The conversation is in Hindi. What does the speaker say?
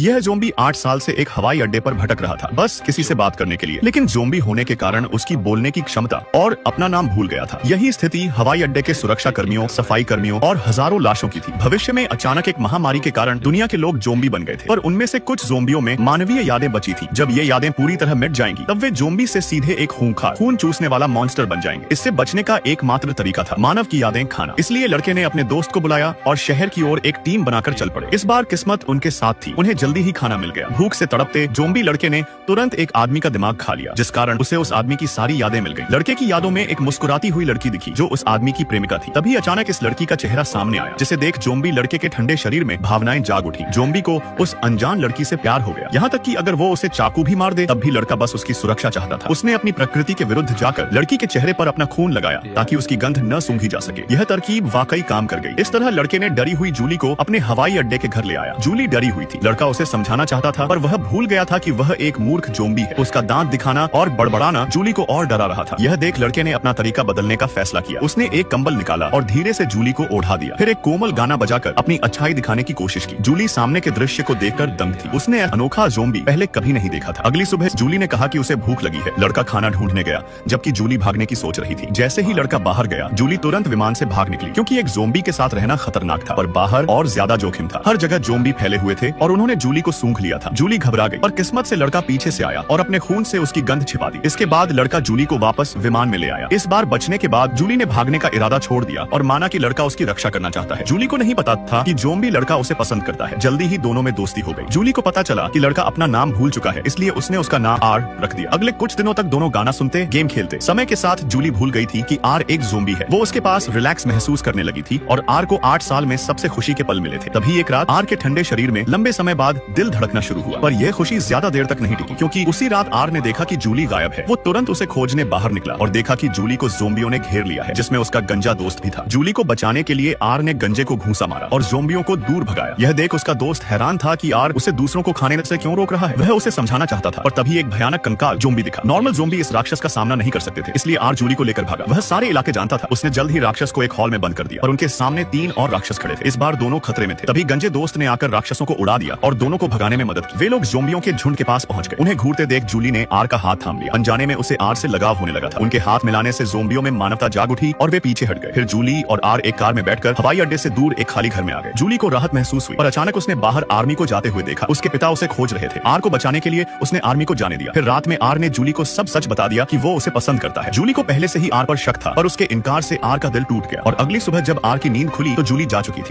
यह जोम्बी 8 साल से एक हवाई अड्डे पर भटक रहा था, बस किसी से बात करने के लिए। लेकिन जोम्बी होने के कारण उसकी बोलने की क्षमता और अपना नाम भूल गया था। यही स्थिति हवाई अड्डे के सुरक्षा कर्मियों, सफाई कर्मियों और हजारों लाशों की थी। भविष्य में अचानक एक महामारी के कारण दुनिया के लोग जोम्बी बन गए थे, पर उनमें से कुछ जोम्बियों में मानवीय यादें बची थी। जब ये यादें पूरी तरह मिट जाएंगी, तब वे जोम्बी से सीधे एक खूंखार, खून चूसने वाला मॉन्स्टर बन जाएंगे। इससे बचने का एकमात्र तरीका था मानव की यादें खाना। इसलिए लड़के ने अपने दोस्त को बुलाया और शहर की ओर एक टीम बनाकर चल पड़े। इस बार किस्मत उनके साथ थी, उन्हें जल्दी ही खाना मिल गया। भूख से तड़पते जोम्बी लड़के ने तुरंत एक आदमी का दिमाग खा लिया, जिस कारण उसे उस आदमी की सारी यादें मिल गई। लड़के की यादों में एक मुस्कुराती हुई लड़की दिखी, जो उस आदमी की प्रेमिका थी। तभी अचानक इस लड़की का चेहरा सामने आया, जिसे देख जोम्बी लड़के के ठंडे शरीर में भावनाएं जाग उठी। जोम्बी को उस अनजान लड़की से प्यार हो गया, यहाँ तक कि अगर वो उसे चाकू भी मार दे, तब भी लड़का बस उसकी सुरक्षा चाहता था। उसने अपनी प्रकृति के विरुद्ध जाकर लड़की के चेहरे पर अपना खून लगाया, ताकि उसकी गंध न सूंघी जा सके। यह तरकीब वाकई काम कर गई। इस तरह लड़के ने डरी हुई जूली को अपने हवाई अड्डे के घर ले आया। जूली डरी हुई थी। लड़का उसे समझाना चाहता था, पर वह भूल गया था कि वह एक मूर्ख जोम्बी है। उसका दांत दिखाना और बड़बड़ाना जूली को और डरा रहा था। यह देख लड़के ने अपना तरीका बदलने का फैसला किया। उसने एक कंबल निकाला और धीरे से जूली को ओढ़ा दिया। फिर एक कोमल गाना बजाकर अपनी अच्छाई दिखाने की कोशिश की। जूली सामने के दृश्य को देखकर दंग थी। उसने अनोखा जोम्बी पहले कभी नहीं देखा था। अगली सुबह जूली ने कहा कि उसे भूख लगी है। लड़का खाना ढूंढने गया, जबकि जूली भागने की सोच रही थी। जैसे ही लड़का बाहर गया, जूली तुरंत विमान से भाग निकली, क्योंकि एक जोम्बी के साथ रहना खतरनाक था, पर बाहर और ज्यादा जोखिम था। हर जगह जोम्बी फैले हुए थे और उन्होंने जूली को सूंघ लिया था। जूली घबरा गई, पर किस्मत से लड़का पीछे से आया और अपने खून से उसकी गंध छिपा दी। इसके बाद लड़का जूली को वापस विमान में ले आया। इस बार बचने के बाद जूली ने भागने का इरादा छोड़ दिया और माना कि लड़का उसकी रक्षा करना चाहता है। जूली को नहीं पता था कि जोम्बी लड़का उसे पसंद करता है। जल्दी ही दोनों में दोस्ती हो गई। जूली को पता चला कि लड़का अपना नाम भूल चुका है, इसलिए उसने उसका नाम आर रख दिया। अगले कुछ दिनों तक दोनों गाना सुनते, गेम खेलते। समय के साथ जूली भूल गई थी कि आर एक जोम्बी है। वो उसके पास रिलैक्स महसूस करने लगी थी और आर को 8 साल में सबसे खुशी के पल मिले थे। तभी एक रात आर के ठंडे शरीर में लंबे समय बाद दिल धड़कना शुरू हुआ, पर यह खुशी ज्यादा देर तक नहीं टिकी, क्योंकि उसी रात आर ने देखा कि जूली गायब है। वो तुरंत उसे खोजने बाहर निकला और देखा कि जूली को जोम्बियों ने घेर लिया है, जिसमें उसका गंजा दोस्त भी था। जूली को बचाने के लिए आर ने गंजे को घूंसा मारा और जोम्बियों को दूर भगाया। यह देख उसका दोस्त हैरान था कि आर उसे दूसरों को खाने से क्यों रोक रहा है। वह उसे समझाना चाहता था, और तभी एक भयानक कंकाल जोम्बी दिखा। नॉर्मल जोम्बी इस राक्षस का सामना नहीं कर सकते थे, इसलिए आर जूली को लेकर भागा। वह सारे इलाके जानता था। उसने जल्द ही राक्षस को एक हॉल में बंद कर दिया और उनके सामने 3 और राक्षस खड़े थे। इस बार दोनों खतरे में थे। तभी गंजे दोस्त ने आकर राक्षसों को उड़ा दिया और दोनों को भगाने में मदद की। वे लोग जोम्बियों के झुंड के पास पहुंच गए। उन्हें घूरते देख जूली ने आर का हाथ थाम लिया। अनजाने में उसे आर से लगाव होने लगा था। उनके हाथ मिलाने से जोम्बियों में मानवता जाग उठी और वे पीछे हट गए। फिर जूली और आर एक कार में बैठकर हवाई अड्डे से दूर एक खाली घर में आ गए। जूली को राहत महसूस हुई, पर अचानक उसने बाहर आर्मी को जाते हुए देखा। उसके पिता उसे खोज रहे थे। आर को बचाने के लिए उसने आर्मी को जाने दिया। फिर रात में आर ने जूली को सब सच बता दिया कि वो उसे पसंद करता है। जूली को पहले से ही आर पर शक था, पर उसके इनकार से आर का दिल टूट गया और अगली सुबह जब आर की नींद खुली तो जूली जा चुकी थी।